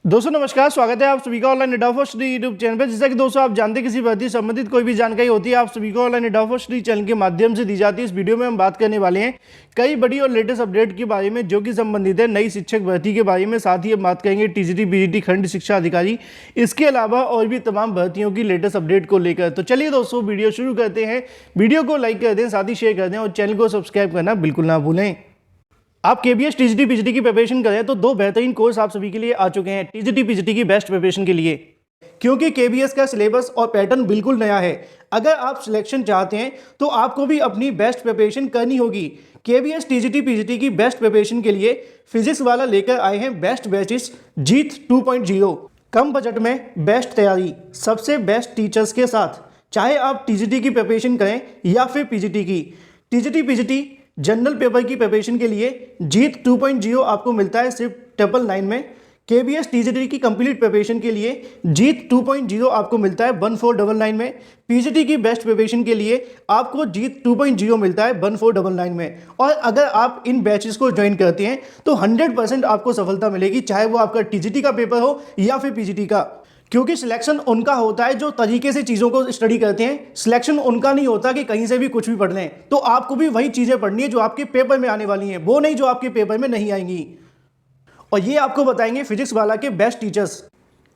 दोस्तों नमस्कार, स्वागत है आप सभी का ऑनलाइन एडा फॉर स्टडी यूट्यूब चैनल पर। जैसा कि दोस्तों आप जानते हैं, किसी भर्ती से संबंधित कोई भी जानकारी होती है आप सभी को ऑनलाइन एडा फॉर स्टडी चैनल के माध्यम से दी जाती है। इस वीडियो में हम बात करने वाले हैं कई बड़ी और लेटेस्ट अपडेट के बारे में जो कि संबंधित है नई शिक्षक भर्ती के बारे में। साथ ही हम बात करेंगे टीजीटी पीजीटी खंड शिक्षा अधिकारी, इसके अलावा और भी तमाम भर्तियों की लेटेस्ट अपडेट को लेकर। तो चलिए दोस्तों वीडियो शुरू करते हैं। वीडियो को लाइक कर दें, साथ ही शेयर कर दें और चैनल को सब्सक्राइब करना बिल्कुल ना भूलें। आप केबीएस टीजीटी पीजीटी की प्रिपरेशन करें तो दो बेहतरीन कोर्स आप सभी के लिए आ चुके हैं टीजीटी पीजीटी की बेस्ट प्रिपरेशन के लिए, क्योंकि केबीएस का सिलेबस और पैटर्न बिल्कुल नया है। अगर आप सिलेक्शन चाहते हैं तो आपको भी अपनी बेस्ट प्रिपरेशन करनी होगी। केबीएस टीजीटी पीजीटी की बेस्ट प्रिपरेशन के लिए फिजिक्स वाला लेकर आए हैं बेस्ट बैचेस जीत 2.0। कम बजट में बेस्ट तैयारी, सबसे बेस्ट टीचर्स के साथ, चाहे आप टीजीटी की प्रिपरेशन करें या फिर पीजीटी की। टीजीटी पीजीटी जनरल पेपर की प्रिपरेशन के लिए जीत 2.0 आपको मिलता है सिर्फ 999 में। केबीएस टीजीटी की कंप्लीट प्रिपरेशन के लिए जीत 2.0 आपको मिलता है 1499 में। पीजीटी की बेस्ट प्रिपरेशन के लिए आपको जीत 2.0 मिलता है 1499 में। और अगर आप इन बैचेस को ज्वाइन करते हैं तो 100% आपको सफलता मिलेगी, चाहे वो आपका टीजीटी का पेपर हो या फिर पीजीटी का, क्योंकि सिलेक्शन उनका होता है जो तरीके से चीज़ों को स्टडी करते हैं। सिलेक्शन उनका नहीं होता कि कहीं से भी कुछ भी पढ़ लें। तो आपको भी वही चीज़ें पढ़नी है जो आपके पेपर में आने वाली हैं, वो नहीं जो आपके पेपर में नहीं आएंगी। और ये आपको बताएंगे फिजिक्स वाला के बेस्ट टीचर्स।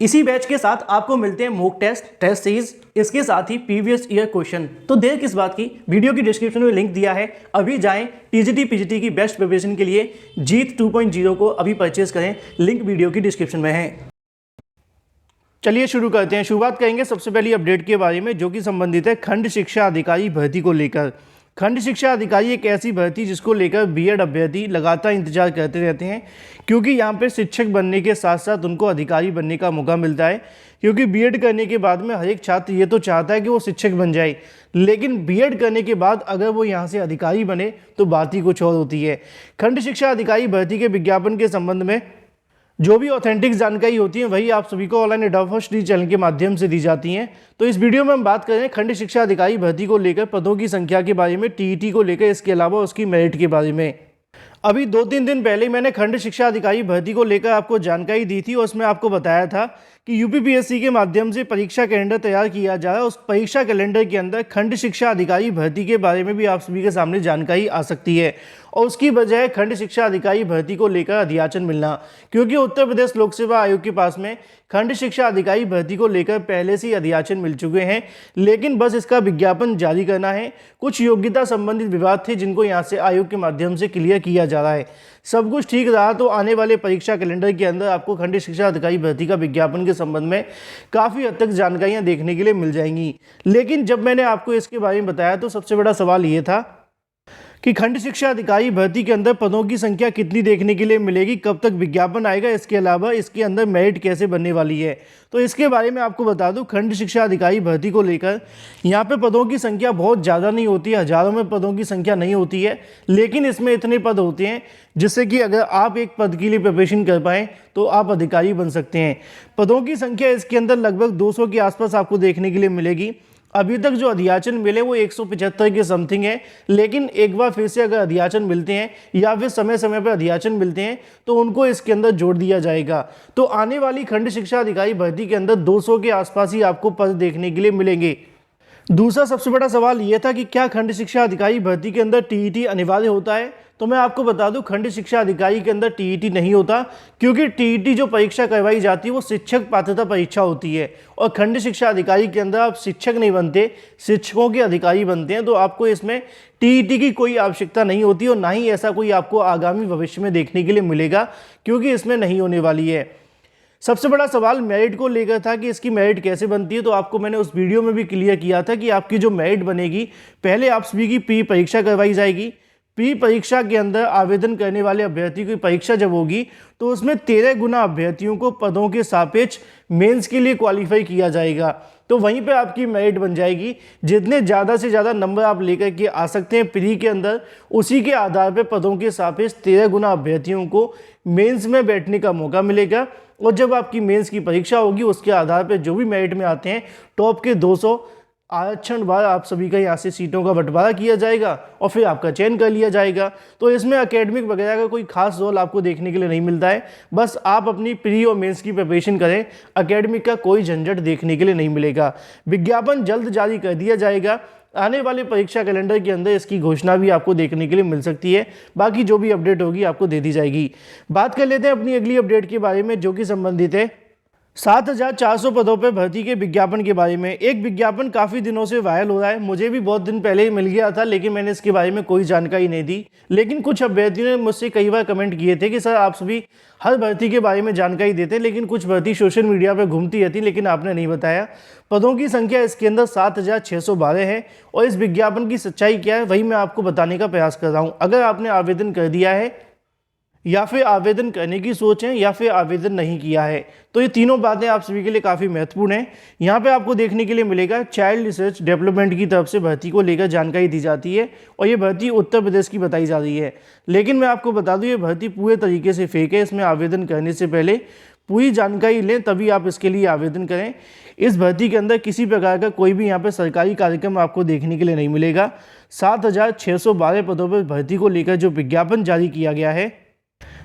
इसी बैच के साथ आपको मिलते हैं मॉक टेस्ट, टेस्ट सीरीज, इसके साथ ही प्रीवियस ईयर क्वेश्चन। तो देर किस बात की, वीडियो की डिस्क्रिप्शन में लिंक दिया है, अभी जाएं टीजीटी पीजीटी की बेस्ट प्रिपरेशन के लिए जीत 2.0 को अभी परचेज करें, लिंक वीडियो की डिस्क्रिप्शन में है। चलिए शुरू करते हैं। शुरुआत करेंगे सबसे पहली अपडेट के बारे में जो कि संबंधित है खंड शिक्षा अधिकारी भर्ती को लेकर। खंड शिक्षा अधिकारी एक ऐसी भर्ती जिसको लेकर बीएड अभ्यर्थी लगातार इंतजार करते रहते हैं, क्योंकि यहाँ पे शिक्षक बनने के साथ साथ उनको अधिकारी बनने का मौका मिलता है। क्योंकि बीएड करने के बाद में हर एक छात्र ये तो चाहता है कि वो शिक्षक बन जाए, लेकिन बीएड करने के बाद अगर वो यहाँ से अधिकारी बने तो बात ही कुछ और होती है। खंड शिक्षा अधिकारी भर्ती के विज्ञापन के संबंध में जो भी ऑथेंटिक जानकारी होती है वही आप सभी को ऑनलाइन एडा फॉर स्टडी चैनल के माध्यम से दी जाती हैं। तो इस वीडियो में हम बात करें खंड शिक्षा अधिकारी भर्ती को लेकर, पदों की संख्या के बारे में, टीईटी को लेकर, इसके अलावा उसकी मेरिट के बारे में। अभी 2-3 दिन पहले मैंने खंड शिक्षा अधिकारी भर्ती को लेकर आपको जानकारी दी थी और उसमें आपको बताया था कि यूपीपीएससी के माध्यम से परीक्षा कैलेंडर तैयार किया जा रहा है। उस परीक्षा कैलेंडर के अंदर खंड शिक्षा अधिकारी भर्ती के बारे में भी आप सभी के सामने जानकारी आ सकती है। और उसकी वजह है खंड शिक्षा अधिकारी भर्ती को लेकर अध्याचन मिलना, क्योंकि उत्तर प्रदेश लोक सेवा आयोग के पास में खंड शिक्षा अधिकारी भर्ती को लेकर पहले से ही अध्याचन मिल चुके हैं, लेकिन बस इसका विज्ञापन जारी करना है। कुछ योग्यता संबंधित विवाद थे जिनको यहाँ से आयोग के माध्यम से क्लियर किया जा रहा है। सब कुछ ठीक रहा तो आने वाले परीक्षा कैलेंडर के अंदर आपको खंड शिक्षा अधिकारी भर्ती का विज्ञापन के संबंध में काफ़ी हद तक जानकारियाँ देखने के लिए मिल जाएंगी। लेकिन जब मैंने आपको इसके बारे में बताया तो सबसे बड़ा सवाल ये था कि खंड शिक्षा अधिकारी भर्ती के अंदर पदों की संख्या कितनी देखने के लिए मिलेगी, कब तक विज्ञापन आएगा, इसके अलावा इसके अंदर मेरिट कैसे बनने वाली है। तो इसके बारे में आपको बता दूं, खंड शिक्षा अधिकारी भर्ती को लेकर यहाँ पे पदों की संख्या बहुत ज़्यादा नहीं होती है, हज़ारों में पदों की संख्या नहीं होती है, लेकिन इसमें इतने पद होते हैं जिससे कि अगर आप एक पद के लिए प्रिपरेशन कर पाएँ तो आप अधिकारी बन सकते हैं। पदों की संख्या इसके अंदर लगभग 200 के आसपास आपको देखने के लिए मिलेगी। अभी तक जो अध्याचन मिले वो 175 के समथिंग है, लेकिन एक बार फिर से अगर अध्याचन मिलते हैं या फिर समय समय पर अध्याचन मिलते हैं तो उनको इसके अंदर जोड़ दिया जाएगा। तो आने वाली खंड शिक्षा अधिकारी भर्ती के अंदर 200 के आसपास ही आपको पद देखने के लिए मिलेंगे। दूसरा सबसे बड़ा सवाल ये था कि क्या खंड शिक्षा अधिकारी भर्ती के अंदर टीईटी अनिवार्य होता है। तो मैं आपको बता दूं, खंड शिक्षा अधिकारी के अंदर टीईटी नहीं होता, क्योंकि टीईटी जो परीक्षा करवाई जाती है वो शिक्षक पात्रता परीक्षा होती है। और खंड शिक्षा अधिकारी के अंदर आप शिक्षक नहीं बनते, शिक्षकों के अधिकारी बनते हैं। तो आपको इसमें टीईटी की कोई आवश्यकता नहीं होती और ना ही ऐसा कोई आपको आगामी भविष्य में देखने के लिए मिलेगा, क्योंकि इसमें नहीं होने वाली है। सबसे बड़ा सवाल मेरिट को लेकर था कि इसकी मेरिट कैसे बनती है। तो आपको मैंने उस वीडियो में भी क्लियर किया था कि आपकी जो मेरिट बनेगी, पहले आप सभी की प्री परीक्षा करवाई जाएगी। प्री परीक्षा के अंदर आवेदन करने वाले अभ्यर्थी की परीक्षा जब होगी तो उसमें 13 गुना अभ्यर्थियों को पदों के सापेक्ष मेंस के लिए क्वालिफाई किया जाएगा। तो वहीं पे आपकी मेरिट बन जाएगी। जितने ज़्यादा से ज़्यादा नंबर आप लेकर के आ सकते हैं प्री के अंदर, उसी के आधार पर पदों के सापेक्ष 13 गुना अभ्यर्थियों को मेंस में बैठने का मौका मिलेगा। और जब आपकी मेंस की परीक्षा होगी उसके आधार पर जो भी मेरिट में आते हैं टॉप के 200 आरक्षण बाद आप सभी का यहाँ से सीटों का बंटवारा किया जाएगा और फिर आपका चयन कर लिया जाएगा। तो इसमें एकेडमिक वगैरह का कोई खास रोल आपको देखने के लिए नहीं मिलता है। बस आप अपनी प्री और मेंस की प्रिपरेशन करें, एकेडमिक का कोई झंझट देखने के लिए नहीं मिलेगा। विज्ञापन जल्द जारी कर दिया जाएगा। आने वाले परीक्षा कैलेंडर के अंदर इसकी घोषणा भी आपको देखने के लिए मिल सकती है। बाकी जो भी अपडेट होगी आपको दे दी जाएगी। बात कर लेते हैं अपनी अगली अपडेट के बारे में, जो कि संबंधित है 7,400 पदों पर भर्ती के विज्ञापन के बारे में। एक विज्ञापन काफ़ी दिनों से वायरल हो रहा है, मुझे भी बहुत दिन पहले ही मिल गया था, लेकिन मैंने इसके बारे में कोई जानकारी नहीं दी। लेकिन कुछ अभ्यर्थियों ने मुझसे कई बार कमेंट किए थे कि सर आप सभी हर भर्ती के बारे में जानकारी देते हैं, लेकिन कुछ भर्ती सोशल मीडिया पर घूमती रहती, लेकिन आपने नहीं बताया। पदों की संख्या इसके अंदर 7,612 है और इस विज्ञापन की सच्चाई क्या है वही मैं आपको बताने का प्रयास कर रहा हूँ। अगर आपने आवेदन कर दिया है या फिर आवेदन करने की सोच है या फिर आवेदन नहीं किया है, तो ये तीनों बातें आप सभी के लिए काफ़ी महत्वपूर्ण हैं। यहाँ पे आपको देखने के लिए मिलेगा चाइल्ड रिसर्च डेवलपमेंट की तरफ से भर्ती को लेकर जानकारी दी जाती है और ये भर्ती उत्तर प्रदेश की बताई जा रही है। लेकिन मैं आपको बता दूँ ये भर्ती पूरे तरीके से फेक है। इसमें आवेदन करने से पहले पूरी जानकारी लें तभी आप इसके लिए आवेदन करें। इस भर्ती के अंदर किसी प्रकार का कोई भी यहाँ पर सरकारी कार्यक्रम आपको देखने के लिए नहीं मिलेगा। 7,612 पदों पर भर्ती को लेकर जो विज्ञापन जारी किया गया है,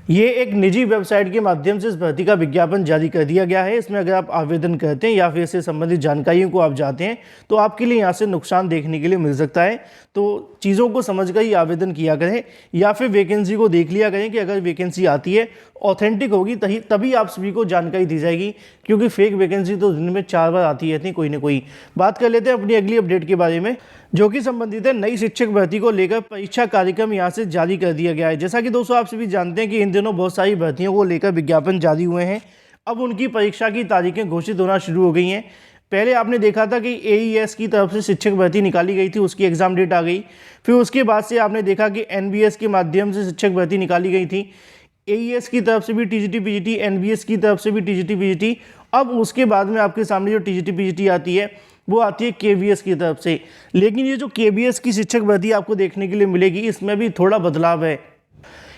ये एक निजी वेबसाइट के माध्यम से इस भर्ती का विज्ञापन जारी कर दिया गया है। इसमें अगर आप आवेदन करते हैं या फिर इससे संबंधित जानकारियों को आप जाते हैं तो आपके लिए यहाँ से नुकसान देखने के लिए मिल सकता है। तो चीज़ों को समझकर ही आवेदन किया करें या फिर वैकेंसी को देख लिया करें कि अगर वैकेंसी आती है ऑथेंटिक होगी तभी आप सभी को जानकारी दी जाएगी, क्योंकि फेक वैकेंसी तो दिन में 4 बार आती रहती है कोई ना कोई। बात कर लेते हैं अपनी अगली अपडेट के बारे में, जो कि संबंधित है नई शिक्षक भर्ती को लेकर परीक्षा कार्यक्रम यहाँ से जारी कर दिया गया है। जैसा कि दोस्तों आप सभी जानते हैं कि इन दिनों बहुत सारी भर्तियों को लेकर विज्ञापन जारी हुए हैं। अब उनकी परीक्षा की तारीखें घोषित होना शुरू हो गई हैं। पहले आपने देखा था कि AES की तरफ से शिक्षक भर्ती निकाली गई थी, उसकी एग्ज़ाम डेट आ गई। फिर उसके बाद से आपने देखा कि NBS के माध्यम से शिक्षक भर्ती निकाली गई थी। AES की तरफ से भी TGT PGT, NBS की तरफ से भी TGT PGT। अब उसके बाद में आपके सामने जो TGT PGT आती है वो आती है KVS की तरफ से। लेकिन ये जो KVS की शिक्षक भर्ती आपको देखने के लिए मिलेगी, इसमें भी थोड़ा बदलाव है।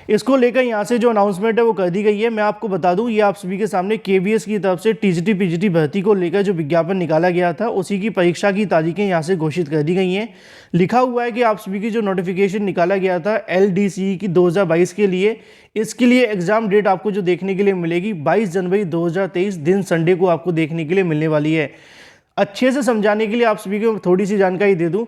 इसको लेकर यहाँ से जो अनाउंसमेंट है वो कर दी गई है। मैं आपको बता दूं, ये आप सभी के सामने KVS की तरफ से TGT PGT भर्ती को लेकर जो विज्ञापन निकाला गया था उसी की परीक्षा की तारीखें यहाँ से घोषित कर दी गई हैं। लिखा हुआ है कि आप सभी की जो नोटिफिकेशन निकाला गया था LDCE की 2022 के लिए, इसके लिए एग्ज़ाम डेट आपको जो देखने के लिए मिलेगी 22 जनवरी 2023 दिन संडे को आपको देखने के लिए मिलने वाली है। अच्छे से समझाने के लिए आप सभी को थोड़ी सी जानकारी दे दूं,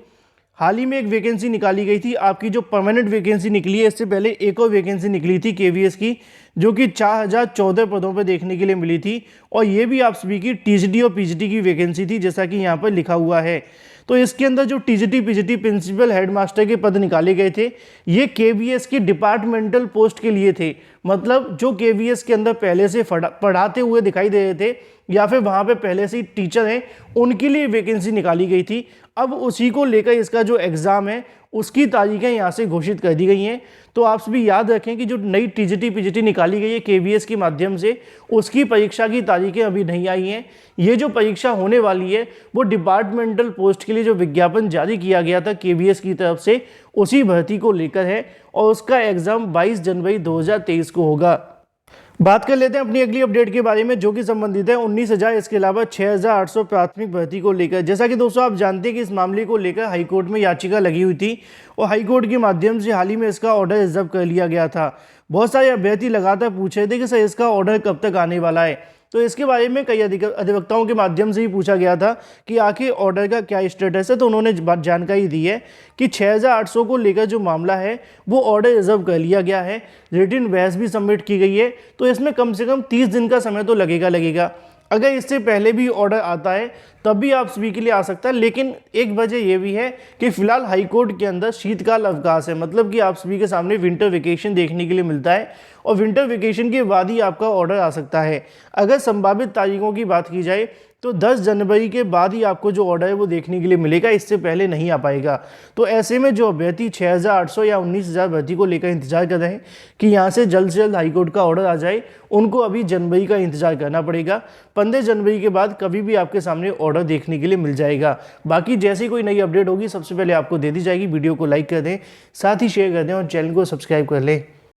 हाल ही में एक वैकेंसी निकाली गई थी, आपकी जो परमानेंट वैकेंसी निकली है, इससे पहले एक और वैकेंसी निकली थी KVS की, जो कि 4,014 पदों पर देखने के लिए मिली थी और ये भी आप सभी की TGT और PGT की वैकेंसी थी, जैसा कि यहाँ पर लिखा हुआ है। तो इसके अंदर जो TGT PGT प्रिंसिपल हेडमास्टर के पद निकाले गए थे, ये KVS की डिपार्टमेंटल पोस्ट के लिए थे। मतलब जो KVS के अंदर पहले से पढ़ाते हुए दिखाई दे रहे थे या फिर वहाँ पे पहले से ही टीचर हैं, उनके लिए वैकेंसी निकाली गई थी। अब उसी को लेकर इसका जो एग्ज़ाम है उसकी तारीखें यहाँ से घोषित कर दी गई हैं। तो आप सभी याद रखें कि जो नई TGT PGT निकाली गई है KVS के माध्यम से, उसकी परीक्षा की तारीखें अभी नहीं आई हैं। ये जो परीक्षा होने वाली है वो डिपार्टमेंटल पोस्ट के लिए जो विज्ञापन जारी किया गया था KVS की तरफ से, उसी भर्ती को लेकर है और उसका एग्ज़ाम 22 जनवरी 2023 को होगा। बात कर लेते हैं अपनी अगली अपडेट के बारे में, जो कि संबंधित है 19,000 इसके अलावा 6,800 प्राथमिक भर्ती को लेकर। जैसा कि दोस्तों आप जानते हैं कि इस मामले को लेकर हाईकोर्ट में याचिका लगी हुई थी और हाईकोर्ट के माध्यम से हाल ही में इसका ऑर्डर रिजर्व कर लिया गया था। बहुत सारे अभ्यर्थी लगातार पूछ रहे थे कि सर इसका ऑर्डर कब तक आने वाला है। तो इसके बारे में कई अधिवक्ताओं के माध्यम से ही पूछा गया था कि आखिर ऑर्डर का क्या स्टेटस है। तो उन्होंने जानकारी दी है कि 6,800 को लेकर जो मामला है वो ऑर्डर रिजर्व कर लिया गया है, रिटन बहस भी सबमिट की गई है। तो इसमें कम से कम 30 दिन का समय तो लगेगा। अगर इससे पहले भी ऑर्डर आता है तब भी आप सभी के लिए आ सकता है। लेकिन एक वजह यह भी है कि फिलहाल हाईकोर्ट के अंदर शीतकाल अवकाश है, मतलब कि आप सभी के सामने विंटर वेकेशन देखने के लिए मिलता है और विंटर वेकेशन के बाद ही आपका ऑर्डर आ सकता है। अगर संभावित तारीखों की बात की जाए तो 10 जनवरी के बाद ही आपको जो ऑर्डर है वो देखने के लिए मिलेगा, इससे पहले नहीं आ पाएगा। तो ऐसे में जो अभ्यर्थी 6,800 या 19,000 भर्ती को लेकर इंतजार कर रहे हैं कि यहाँ से जल्द हाईकोर्ट का ऑर्डर आ जाए, उनको अभी जनवरी का इंतजार करना पड़ेगा। 15 जनवरी के बाद कभी भी आपके सामने ऑर्डर देखने के लिए मिल जाएगा। बाकी जैसी कोई नई अपडेट होगी सबसे पहले आपको दे दी जाएगी। वीडियो को लाइक कर दें, साथ ही शेयर कर दें और चैनल को सब्सक्राइब कर लें।